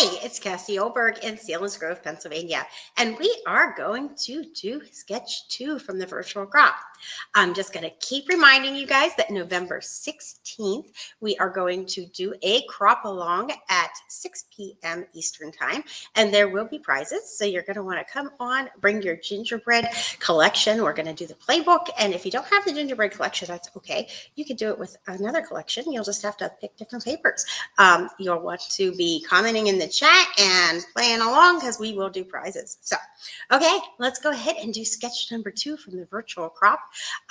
Hi, it's Cassie Oelberg in Selinsgrove, Grove, Pennsylvania, and we are going to do sketch 2 from the virtual crop. I'm just going to keep reminding you guys that November 16th, we are going to do a crop along at 6 p.m. Eastern Time, and there will be prizes. So you're going to want to come on, bring your gingerbread collection. We're going to do the playbook, and if you don't have the gingerbread collection, that's okay. You can do it with another collection. You'll just have to pick different papers. You'll want to be commenting in the chat and playing along because we will do prizes. So, okay, let's go ahead and do sketch number 2 from the virtual crop.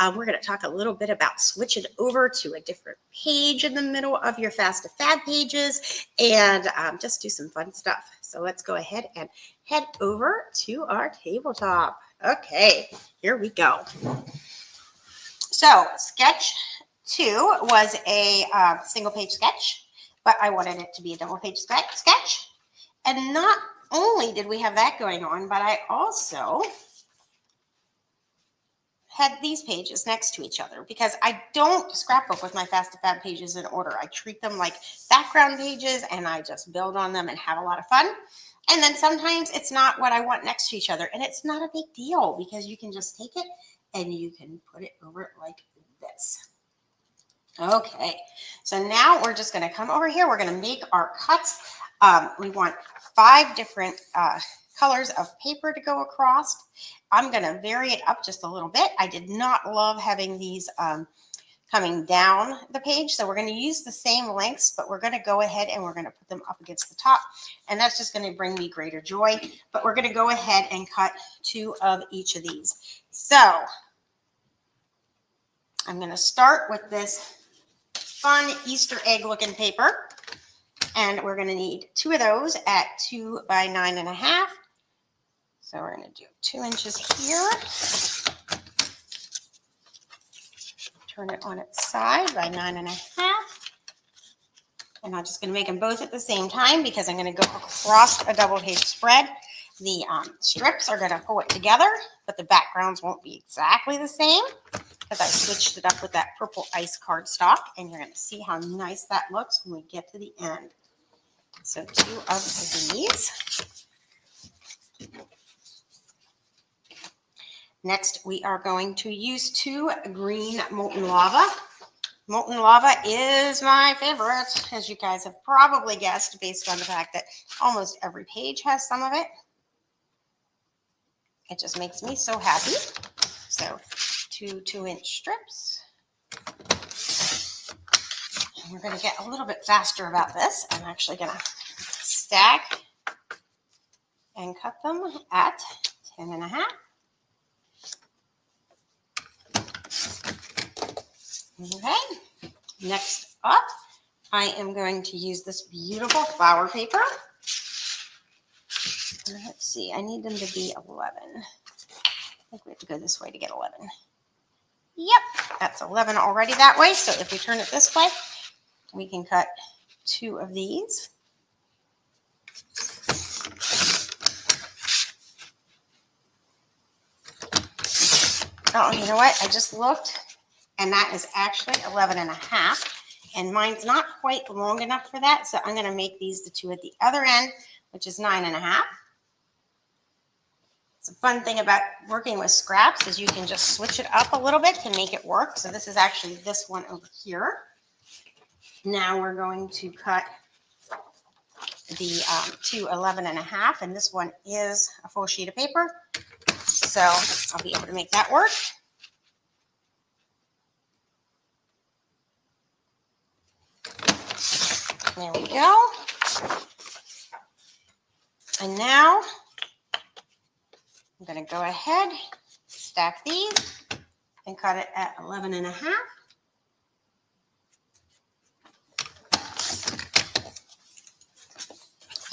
We're going to talk a little bit about switching over to a different page in the middle of your Fast to Fab pages and just do some fun stuff. So let's go ahead and head over to our tabletop. Okay, here we go. So sketch 2 was a single page sketch, but I wanted it to be a double page sketch. And not only did we have that going on, but I also had these pages next to each other because I don't scrapbook with my Fast to Fab pages in order. I treat them like background pages and I just build on them and have a lot of fun. And then sometimes it's not what I want next to each other, and it's not a big deal because you can just take it and you can put it over like this. Okay, so now we're just going to come over here. We're going to make our cuts. We want 5 different colors of paper to go across. I'm going to vary it up just a little bit. I did not love having these coming down the page, so we're going to use the same lengths, but we're going to go ahead and we're going to put them up against the top, and that's just going to bring me greater joy. But we're going to go ahead and cut 2 of each of these. So I'm going to start with this fun Easter egg looking paper, and we're going to need 2 of those at 2 by 9.5. So we're going to do 2 inches here, turn it on its side by 9.5, and I'm just going to make them both at the same time because I'm going to go across a double page spread. The strips are going to pull it together, but the backgrounds won't be exactly the same because I switched it up with that purple ice cardstock, and you're going to see how nice that looks when we get to the end. So 2 of these. Next, we are going to use 2 green molten lava. Molten lava is my favorite, as you guys have probably guessed based on the fact that almost every page has some of it. It just makes me so happy. So 2 2-inch strips. And we're going to get a little bit faster about this. I'm actually going to stack and cut them at 10.5. Okay, next up, I am going to use this beautiful flower paper. Let's see, I need them to be 11. I think we have to go this way to get 11. Yep, that's 11 already that way. So if we turn it this way, we can cut 2 of these. Oh, you know what? I just looked, and that is actually 11.5. And mine's not quite long enough for that, so I'm going to make these the 2 at the other end, which is 9.5. It's a fun thing about working with scraps is you can just switch it up a little bit to make it work. So this is actually this one over here. Now we're going to cut the 2 11.5, and this one is a full sheet of paper. So I'll be able to make that work. There we go. And now I'm going to go ahead, stack these, and cut it at 11.5.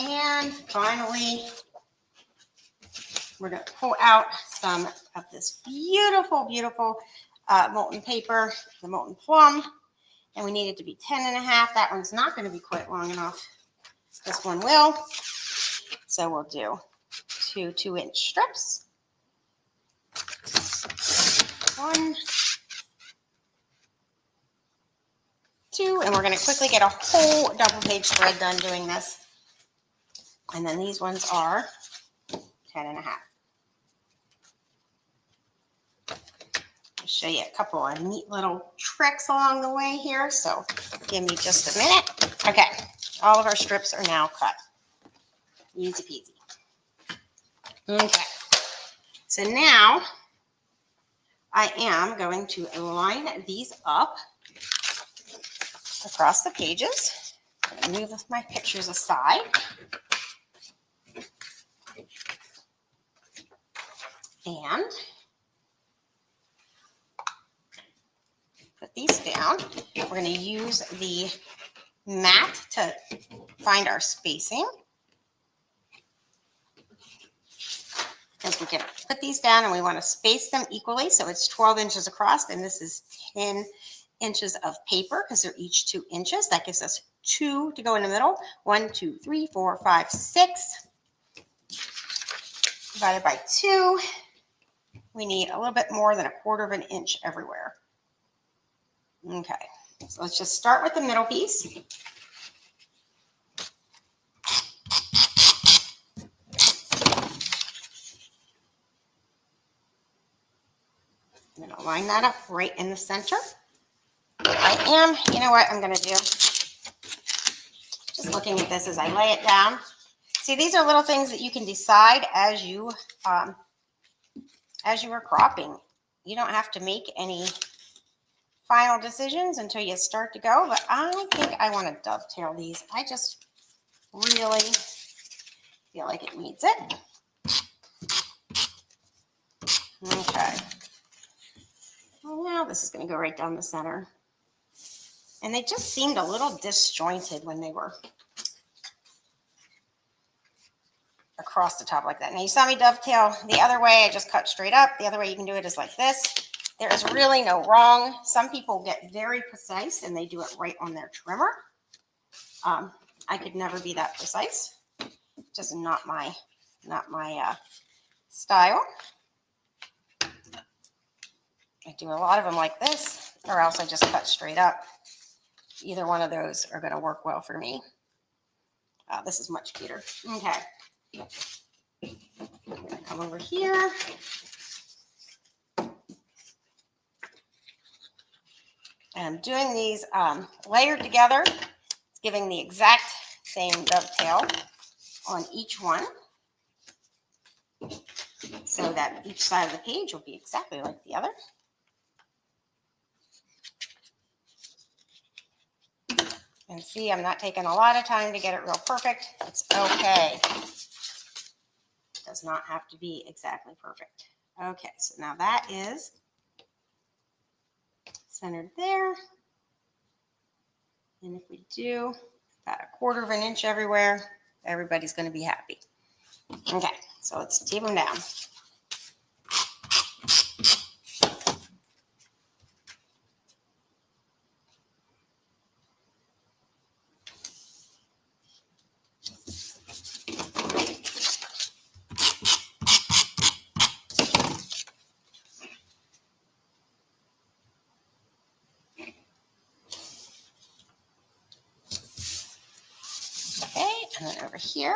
And finally, we're going to pull out some of this beautiful, beautiful molten paper, the molten plum. And we need it to be 10.5. That one's not going to be quite long enough. This one will. So we'll do 2 2-inch strips. 1, 2, and we're going to quickly get a whole double page spread done doing this. And then these ones are 10.5. I'll show you a couple of neat little tricks along the way here. So give me just a minute. Okay, all of our strips are now cut. Easy peasy. Okay, so now I am going to line these up across the pages. I'm going to move my pictures aside. And put these down. We're going to use the mat to find our spacing. Because we can put these down and we want to space them equally. So it's 12 inches across and this is 10 inches of paper because they're each 2 inches. That gives us 2 to go in the middle. 1, 2, 3, 4, 5, 6. Divided by 2. We need a little bit more than 1/4 inch everywhere. Okay, so let's just start with the middle piece. I'm going to line that up right in the center. You know what I'm going to do? Just looking at this as I lay it down. See, these are little things that you can decide as you are cropping. You don't have to make any final decisions until you start to go, but I think I want to dovetail these. I just really feel like it needs it. Okay. Well, now this is going to go right down the center. And they just seemed a little disjointed when they were across the top like that. Now you saw me dovetail the other way. I just cut straight up. The other way you can do it is like this. There is really no wrong. Some people get very precise and they do it right on their trimmer. I could never be that precise. Just not my style. I do a lot of them like this, or else I just cut straight up. Either one of those are going to work well for me. This is much cuter. Okay. I'm going to come over here. And I'm doing these layered together. It's giving the exact same dovetail on each one, so that each side of the page will be exactly like the other. And see, I'm not taking a lot of time to get it real perfect. It's okay. It does not have to be exactly perfect. Okay, so now that is centered there. And if we do about 1/4 inch everywhere, everybody's going to be happy. Okay, so let's tape them down. Okay, and then over here.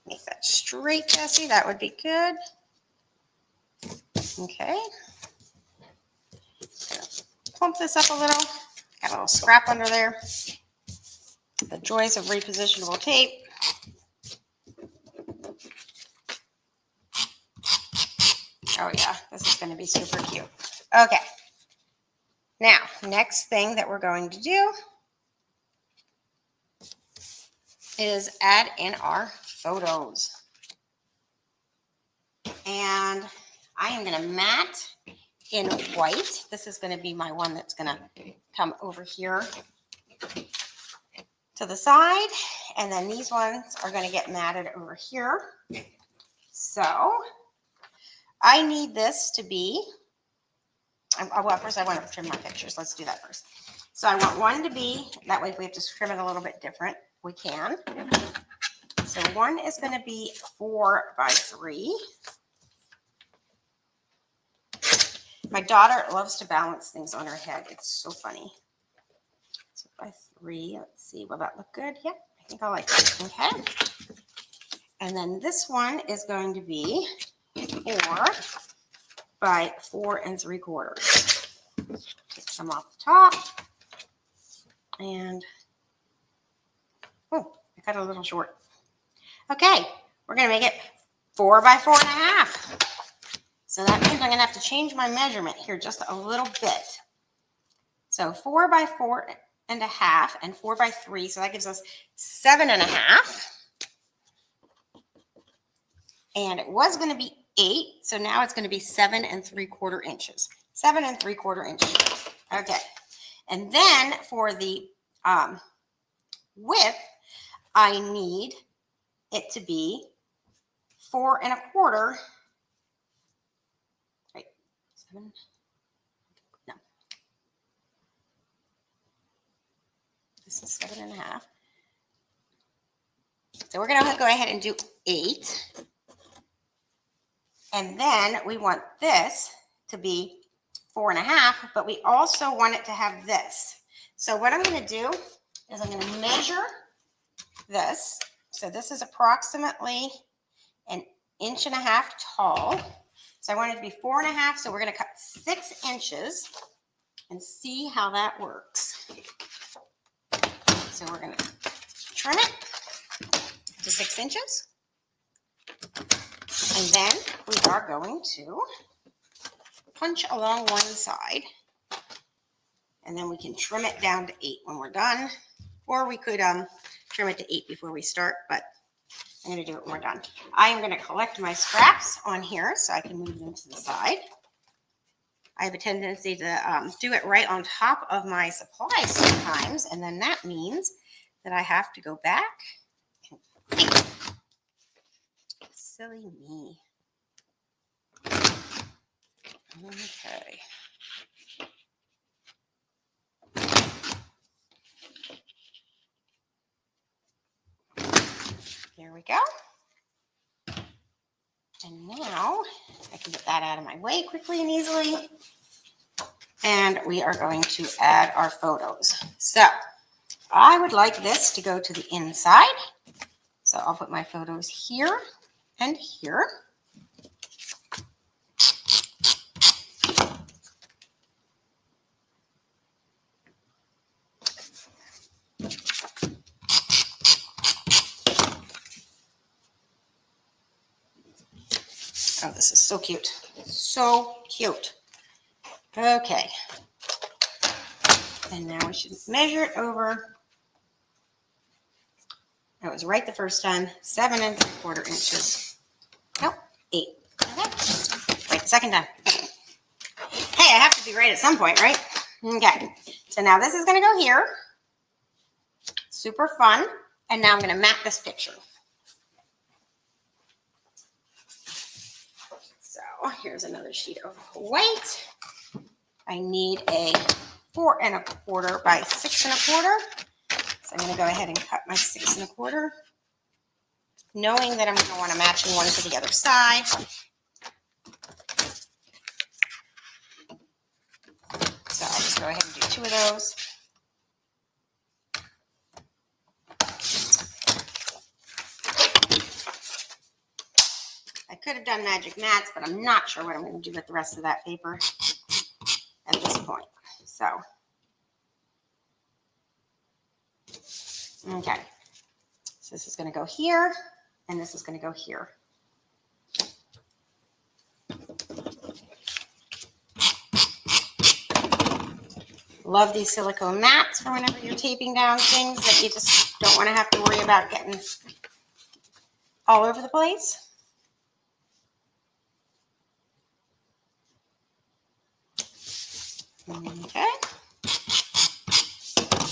Make that straight, Cassie. That would be good. Okay. Plump this up a little. Got a little scrap under there. The joys of repositionable tape. Oh yeah, this is going to be super cute. Okay. Now, next thing that we're going to do is add in our photos. And I am going to mat in white. This is going to be my one that's going to come over here to the side. And then these ones are going to get matted over here. So I need this to be, well, first I want to trim my pictures. Let's do that first. So I want one to be, that way if we have to trim it a little bit different, we can. So one is going to be 4 by 3. My daughter loves to balance things on her head. It's so funny. So by 3, let's see, will that look good? Yep, I think I like it. Okay. And then this one is going to be 4 by 4 3/4. Take some off the top. And, oh, I got a little short. Okay, we're going to make it 4 by 4 1/2. So that means I'm going to have to change my measurement here just a little bit. So 4 by 4 1/2 and 4 by 3. So that gives us 7 1/2. And it was going to be 8. So now it's going to be 7 3/4 inches. 7 3/4 inches. Okay. And then for the width, I need it to be 4 1/4. Right. 7. No. This is 7 1/2. So we're going to go ahead and do 8. And then we want this to be 4 1/2, but we also want it to have this. So what I'm going to do is I'm going to measure this. So this is approximately 1.5 inches tall. So I want it to be 4 1/2. So we're going to cut 6 inches and see how that works. So we're going to trim it to 6 inches. And then we are going to punch along one side. And then we can trim it down to 8 when we're done. Or we could trim it to 8 before we start, but I'm going to do it when we're done. I am going to collect my scraps on here so I can move them to the side. I have a tendency to do it right on top of my supplies sometimes, and then that means that I have to go back and think. Silly me. Okay. There we go. And now I can get that out of my way quickly and easily. And we are going to add our photos. So I would like this to go to the inside. So I'll put my photos here and here. Oh, this is so cute. So cute. Okay. And now we should measure it over. That was right the first time. 7 3/4 inches. Nope, 8. Okay. Right the second time. Hey, I have to be right at some point, right? Okay. So now this is going to go here. Super fun. And now I'm going to map this picture. So here's another sheet of white. I need a 4 1/4 by 6 1/4. So I'm going to go ahead and cut my 6 1/4, knowing that I'm going to want to match one to the other side. So I'll just go ahead and do 2 of those. I could have done magic mats, but I'm not sure what I'm going to do with the rest of that paper at this point. So, okay. So this is going to go here, and this is going to go here. Love these silicone mats for whenever you're taping down things that you just don't want to have to worry about getting all over the place. Okay.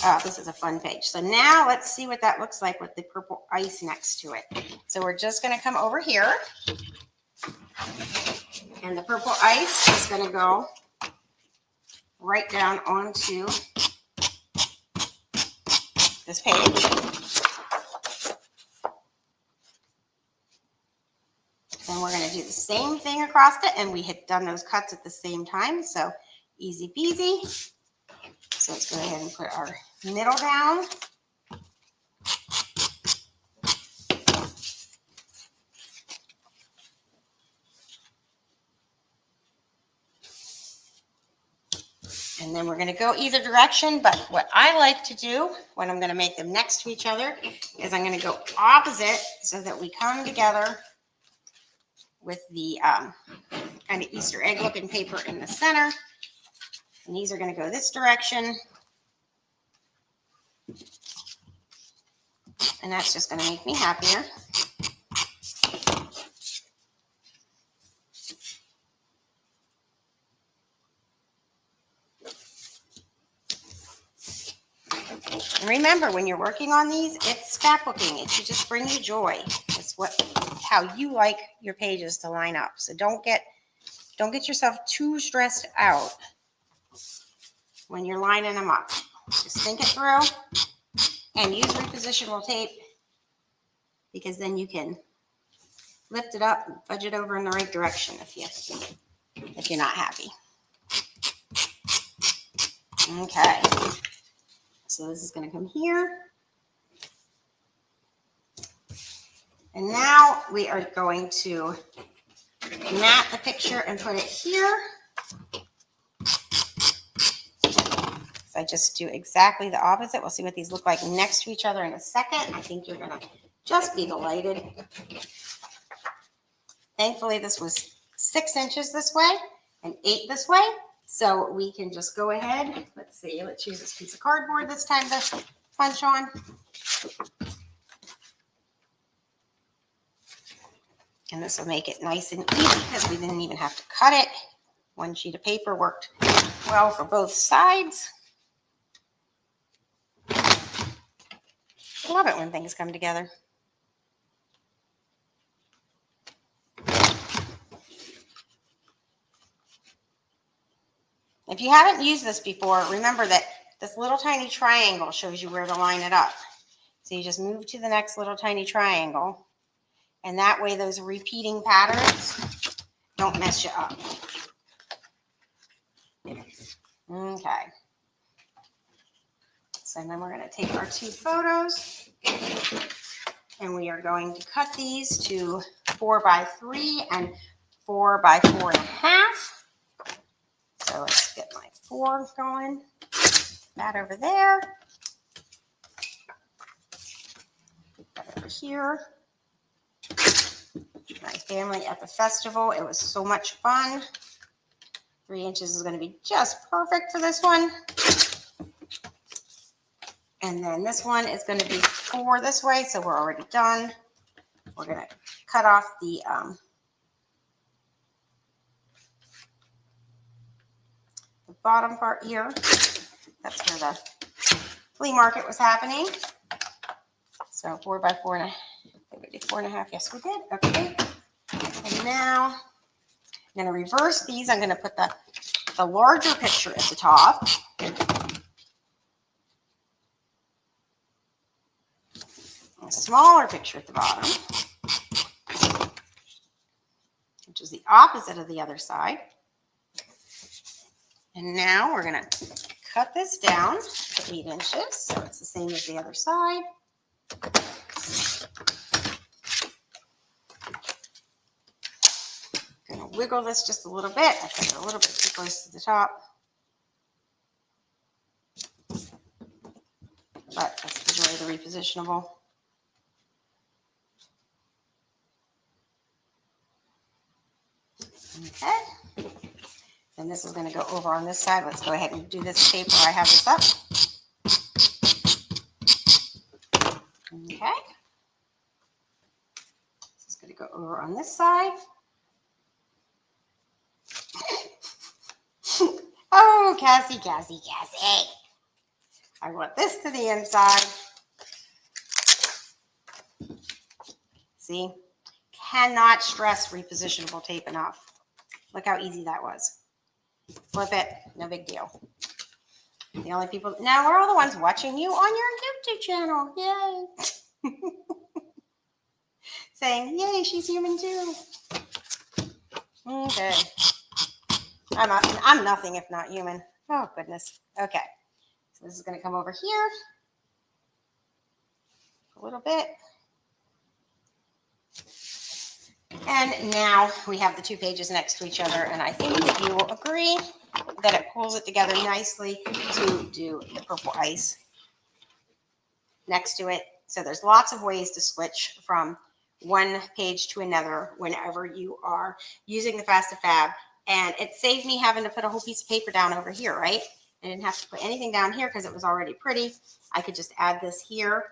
Oh, this is a fun page. So now let's see what that looks like with the purple ice next to it. So we're just going to come over here. And the purple ice is going to go right down onto this page. Then we're going to do the same thing across it, and we had done those cuts at the same time, so easy peasy. So let's go ahead and put our middle down. And then we're going to go either direction, but what I like to do when I'm going to make them next to each other is I'm going to go opposite so that we come together with the kind of Easter egg looking paper in the center. And these are going to go this direction. And that's just going to make me happier. And remember, when you're working on these, it's scrapbooking. It should just bring you joy. It's how you like your pages to line up. So don't get yourself too stressed out when you're lining them up. Just think it through and use repositionable tape, because then you can lift it up and fudge it over in the right direction if you're not happy. Okay. So this is going to come here. And now we are going to mat the picture and put it here. So I just do exactly the opposite. We'll see what these look like next to each other in a second. I think you're going to just be delighted. Thankfully, this was 6 inches this way and 8 this way. So we can just go ahead. Let's see. Let's use this piece of cardboard this time to punch on. And this will make it nice and easy because we didn't even have to cut it. One sheet of paper worked well for both sides. I love it when things come together. If you haven't used this before, remember that this little tiny triangle shows you where to line it up. So you just move to the next little tiny triangle, and that way those repeating patterns don't mess you up. Okay. So then we're going to take our 2 photos, and we are going to cut these to 4 by 3 and 4 by 4.5. So let's get my 4 going. That over there. Put that over here. My family at the festival. It was so much fun. 3 inches is going to be just perfect for this one. And then this one is going to be 4 this way, so we're already done. We're going to cut off the bottom part here. That's where the flea market was happening. So 4 by 4.5. Did we do 4.5? Yes, we did. Okay. And now I'm going to reverse these. I'm going to put the larger picture at the top. A smaller picture at the bottom, which is the opposite of the other side. And now we're going to cut this down to 8 inches, so it's the same as the other side. I'm going to wiggle this just a little bit. I cut it a little bit too close to the top. But that's the joy of the repositionable. Okay. And this is going to go over on this side. Let's go ahead and do this shape where I have this up. Okay. This is going to go over on this side. Oh, Cassie, Cassie, Cassie. I want this to the inside. See? Cannot stress repositionable tape enough. Look how easy that was. Flip it, no big deal. The only people, now we're all the ones watching you on your YouTube channel. Yay. Saying, yay, she's human too. Okay. I'm nothing if not human. Oh, goodness. Okay. So this is going to come over here a little bit. And now we have the two pages next to each other, and I think that you will agree that it pulls it together nicely to do the purple ice next to it. So there's lots of ways to switch from one page to another whenever you are using the Fast2Fab. And it saved me having to put a whole piece of paper down over here, right? I didn't have to put anything down here because it was already pretty. I could just add this here.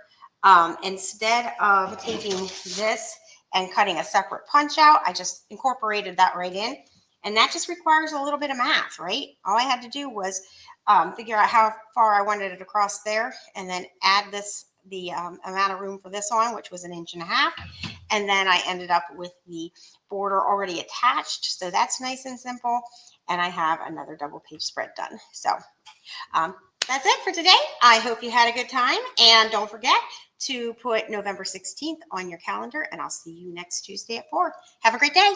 Instead of taking this and cutting a separate punch out, I just incorporated that right in. And that just requires a little bit of math, right? All I had to do was figure out how far I wanted it across there, and then add the amount of room for this on, which was 1.5 inches. And then I ended up with the border already attached. So that's nice and simple. And I have another double page spread done. So that's it for today. I hope you had a good time. And don't forget to put November 16th on your calendar. And I'll see you next Tuesday at 4. Have a great day.